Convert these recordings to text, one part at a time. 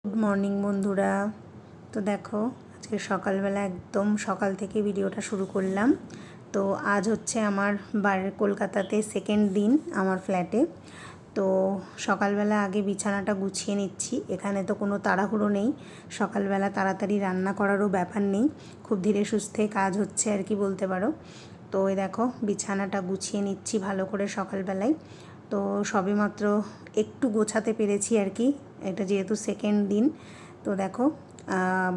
Good morning বন্ধুরা। তো দেখো আজকে সকালবেলা একদম সকাল থেকে ভিডিওটা শুরু করলাম। তো আজ হচ্ছে আমার বাড়ির কলকাতাতে সেকেন্ড দিন আমার ফ্ল্যাটে। তো সকালবেলা আগে বিছানাটা গুছিয়ে নিচ্ছি। এখানে তো কোনো তাড়াহুড়ো নেই, সকালবেলা তাড়াতাড়ি রান্না করারও ব্যাপার নেই, খুব ধীরে সুস্থে কাজ হচ্ছে আর কি বলতে পারো। তো এই দেখো বিছানাটা গুছিয়ে নিচ্ছি ভালো করে সকালবেলায়। তো সবেমাত্র একটু গোছাতে পেরেছি আর কি, এটা যেহেতু সেকেন্ড দিন। তো দেখো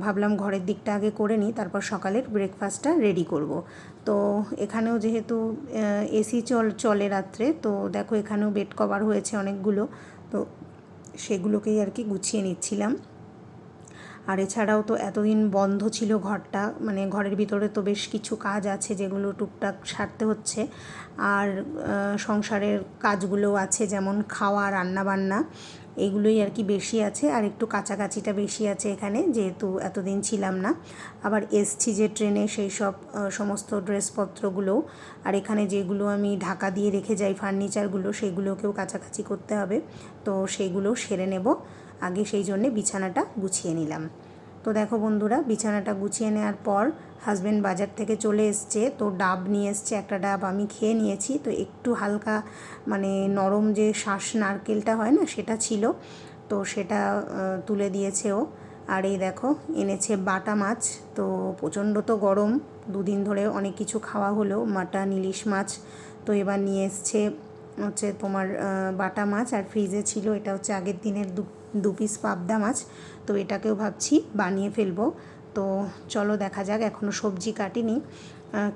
ভাবলাম ঘরের দিকটা আগে করে নিই, তারপর সকালের ব্রেকফাস্টটা রেডি করব। তো এখানেও যেহেতু এসি চলে রাত্রে, তো দেখো এখানেও বেড কভার হয়েছে অনেকগুলো, তো সেগুলোকেই আর কি গুছিয়ে নিচ্ছিলাম। আর এছাড়াও তো এতদিন বন্ধ ছিল ঘরটা, মানে ঘরের ভিতরে তো বেশ কিছু কাজ আছে যেগুলো টুকটাক সারতে হচ্ছে। আর সংসারের কাজগুলোও আছে, যেমন খাওয়া, রান্না বান্না, এগুলোই আর কি বেশি আছে। আর একটু কাছাকাছিটা বেশি আছে এখানে, যেহেতু এতদিন ছিলাম না। আবার এসছি যে ট্রেনে, সেই সব সমস্ত ড্রেসপত্রগুলোও, আর এখানে যেগুলো আমি ঢাকা দিয়ে রেখে যাই ফার্নিচারগুলো, সেগুলোকেও কাছাকাছি করতে হবে। তো সেইগুলো সেরে নেব আগে, সেই জন্যে বিছানাটা গুছিয়ে নিলাম। তো দেখো বন্ধুরা, বিছানাটা গুছিয়ে নেওয়ার পর হাজব্যান্ড বাজার থেকে চলে এসছে, তো ডাব নিয়ে এসছে। একটা ডাব আমি খেয়ে নিয়েছি, তো একটু হালকা মানে নরম যে শাঁস নারকেলটা হয় না, সেটা ছিল, তো সেটা তুলে দিয়েছে ও। আর এই দেখো এনেছে বাটা মাছ। তো প্রচণ্ড তো গরম, দুদিন ধরে অনেক কিছু খাওয়া হলো, মাটন, ইলিশ মাছ। তো এবার নিয়ে এসছে হচ্ছে তোমার বাটা মাছ। আর ফ্রিজে ছিল, এটা হচ্ছে আগের দিনের দু পিস পাবদা মাছ। তো এটাকেও ভাবছি বানিয়ে ফেলবো। তো চলো দেখা যাক, এখনও সবজি কাটিনি,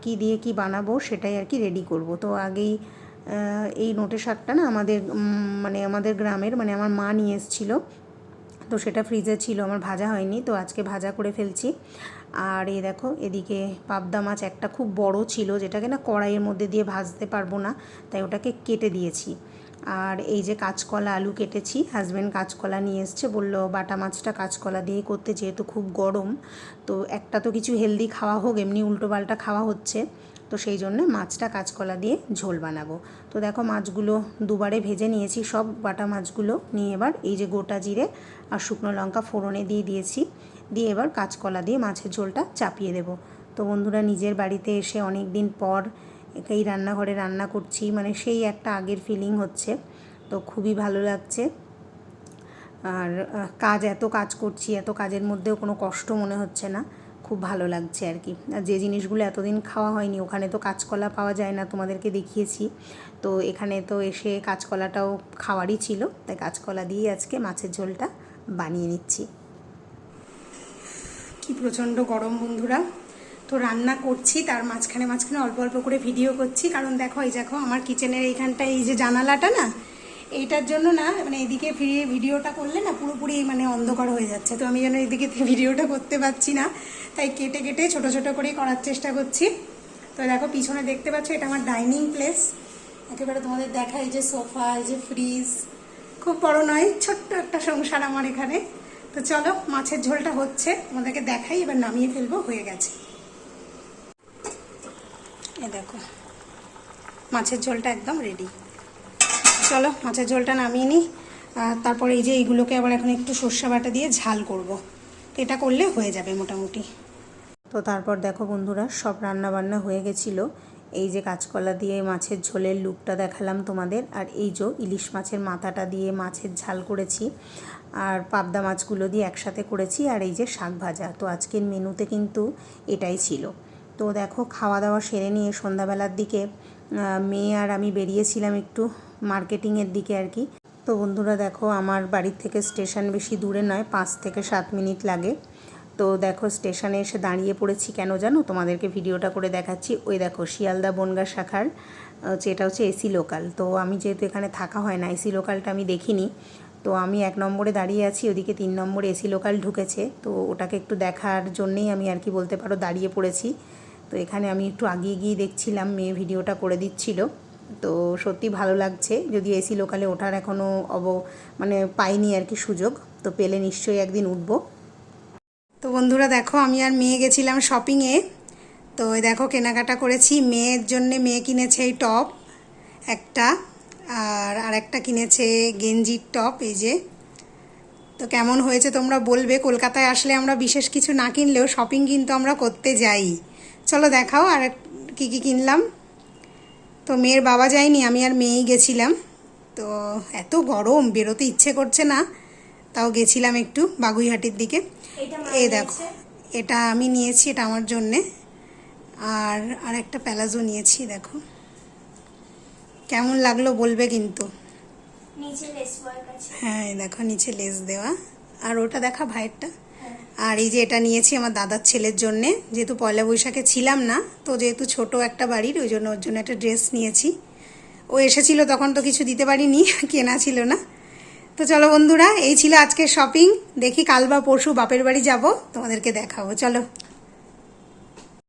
কি দিয়ে কি বানাবো সেটাই আর কি রেডি করব। তো আগেই এই নোটে শাকটা না আমাদের মানে আমাদের গ্রামের, মানে আমার মা নিয়ে এসেছিলো, তো সেটা ফ্রিজে ছিল, আমার ভাজা হয়নি, তো আজকে ভাজা করে ফেলছি। আর এই দেখো এদিকে পাবদা মাছ একটা খুব বড় ছিল, যেটাকে না কড়াইয়ের মধ্যে দিয়ে ভাজতে পারবো না, তাই ওটাকে কেটে দিয়েছি। আর এই যে কাঁচকলা আলু কেটেছি, হাজব্যান্ড কাঁচকলা নিয়ে এসছে, বললো বাটা মাছটা কাঁচকলা দিয়ে করতে, যেহেতু খুব গরম, তো একটা তো কিছু হেলদি খাওয়া হোক, এমনি উল্টোপাল্টা খাওয়া হচ্ছে, তো সেই জন্য মাছটা কাঁচকলা দিয়ে ঝোল বানাবো। তো দেখো মাছগুলো দুবারে ভেজে নিয়েছি, সব বাটা মাছগুলো নিয়ে এবার এই যে গোটা জিরে আর শুকনো লঙ্কা ফোড়নে দিয়ে দিয়েছি, দিয়ে এবার কাঁচকলা দিয়ে মাছের ঝোলটা চাপিয়ে দেবো। তো বন্ধুরা, নিজের বাড়িতে এসে অনেক দিন পর এই রান্নাঘরে রান্না করছি, মানে সেই একটা আগের ফিলিং হচ্ছে, তো খুবই ভালো লাগছে। আর এত কাজ করছি, এত কাজের মধ্যেও কোনো কষ্ট মনে হচ্ছে না, খুব ভালো লাগছে আর কি। আর যে জিনিসগুলো এতদিন খাওয়া হয়নি, ওখানে তো কাঁচকলা পাওয়া যায় না, তোমাদেরকে দেখিয়েছি, তো এখানে তো এসে কাঁচকলাটাও খাওয়ারই ছিল, তাই কাঁচকলা দিয়েই আজকে মাছের ঝোলটা বানিয়ে নিচ্ছি। কি প্রচণ্ড গরম বন্ধুরা। তো রান্না করছি, তার মাঝখানে মাঝখানে অল্প অল্প করে ভিডিও করছি, কারণ দেখো এই দেখো আমার কিচেনের এইখানটা, এই যে জানালাটা না, এইটার জন্য না, মানে এদিকে ফিরিয়ে ভিডিওটা করলে না পুরোপুরি মানে অন্ধকার হয়ে যাচ্ছে, তো আমি যেন এদিকে ভিডিওটা করতে পারছি না, তাই কেটে কেটে ছোটো ছোটো করেই করার চেষ্টা করছি। তো দেখো পিছনে দেখতে পাচ্ছ, এটা আমার ডাইনিং প্লেস, একেবারে তোমাদের দেখা, এই যে সোফা, এই যে ফ্রিজ, খুব বড় নয়, ছোট্ট একটা সংসার আমার এখানে। তো চলো মাছের ঝোলটা হচ্ছে, তোমাদেরকে দেখাই, এবার নামিয়ে ফেলবো, হয়ে গেছে। এ দেখো মাছের ঝোলটা একদম রেডি। চলো মাছের ঝোলটা নামিয়ে নিই, তারপরে এই যে এইগুলোকে আবার এখন একটু সর্ষে বাটা দিয়ে ঝাল করব, এটা করলে হয়ে যাবে মোটামুটি। তো তারপর দেখো বন্ধুরা, সব রান্না বান্না হয়ে গেছিলো। এই যে কাঁচকলা দিয়ে মাছের ঝোলের লুকটা দেখালাম তোমাদের, আর এই যে ইলিশ মাছের মাথাটা দিয়ে মাছের ঝাল করেছি, আর পাবদা মাছগুলো দিয়ে একসাথে করেছি, আর এই যে শাক ভাজা। তো আজকের মেনুতে কিন্তু এটাই ছিল। তো দেখো খাওয়া দাওয়া সেরে নিয়ে সন্ধ্যাবেলার দিকে মেয়ে আর আমি বেরিয়েছিলাম একটু মার্কেটিংয়ের দিকে আর কি। তো বন্ধুরা দেখো, আমার বাড়ির থেকে স্টেশন বেশি দূরে নয়, 5 থেকে 7 মিনিট লাগে। তো দেখো স্টেশনে এসে দাঁড়িয়ে পড়েছি, কেন জানো, তোমাদেরকে ভিডিওটা করে দেখাচ্ছি। ওই দেখো শিয়ালদা বনগাঁ শাখার হচ্ছে, এটা হচ্ছে এসি লোকাল। তো আমি যেহেতু এখানে থাকা হয় না, এসি লোকালটা আমি দেখিনি, তো আমি 1 নম্বরে দাঁড়িয়ে আছি, ওদিকে 3 নম্বরে এসি লোকাল ঢুকেছে, তো ওটাকে একটু দেখার জন্যেই আমি আর কি বলতে পারো দাঁড়িয়ে পড়েছি। তো এখানে আমি একটু আগিয়ে গিয়ে দেখছিলাম, মেয়ে ভিডিওটা করে দিচ্ছিল। তো সত্যি ভালো লাগছে, যদি এসি লোকালে ওঠার এখনও মানে পাইনি আর কি সুযোগ, তো পেলে নিশ্চয়ই একদিন উঠবো। তো বন্ধুরা দেখো, আমি আর মেয়ে গেছিলাম শপিংয়ে। তো দেখো কেনাকাটা করেছি মেয়ের জন্যে, মেয়ে কিনেছে এই টপ একটা, আর আরেকটা কিনেছে গেঞ্জির টপ, এই যে তো কেমন হয়েছে তোমরা বলবে। কলকাতায় আসলে আমরা বিশেষ কিছু না কিনলেও শপিং কিন্তু আমরা করতে যাই। চলো দেখাও আর কী কী কিনলাম। তো মেয়ের বাবা যায়নি, আমি আর মেয়েই গেছিলাম। তো এত গরম, বেরোতে ইচ্ছে করছে না, তাও গেছিলাম একটু বাগুইহাটির দিকে। এই দেখো, এটা আমি নিয়েছি, এটা আমার জন্যে। আর একটা প্যালাজো নিয়েছি, দেখো কেমন লাগলো বলবে কিন্তু। নিচে লেস ওয়ার্ক আছে। হ্যাঁ দেখো নিচে লেস দেওয়া। আর ওটা দেখা ভাইয়েরটা। আর এই যে এটা নিয়েছি আমার দাদার ছেলের জন্যে, যেহেতু পয়লা বৈশাখে ছিলাম না, তো যেহেতু ছোট একটা বাড়ির, ওই জন্য ওর জন্য একটা ড্রেস নিয়েছি। ও এসেছিল তখন তো কিছু দিতে পারিনি, কেনা ছিল না। তো চলো বন্ধুরা, এই ছিল আজকের শপিং। দেখি কাল বা পরশু বাপের বাড়ি যাব, তোমাদেরকে দেখাবো। চলো।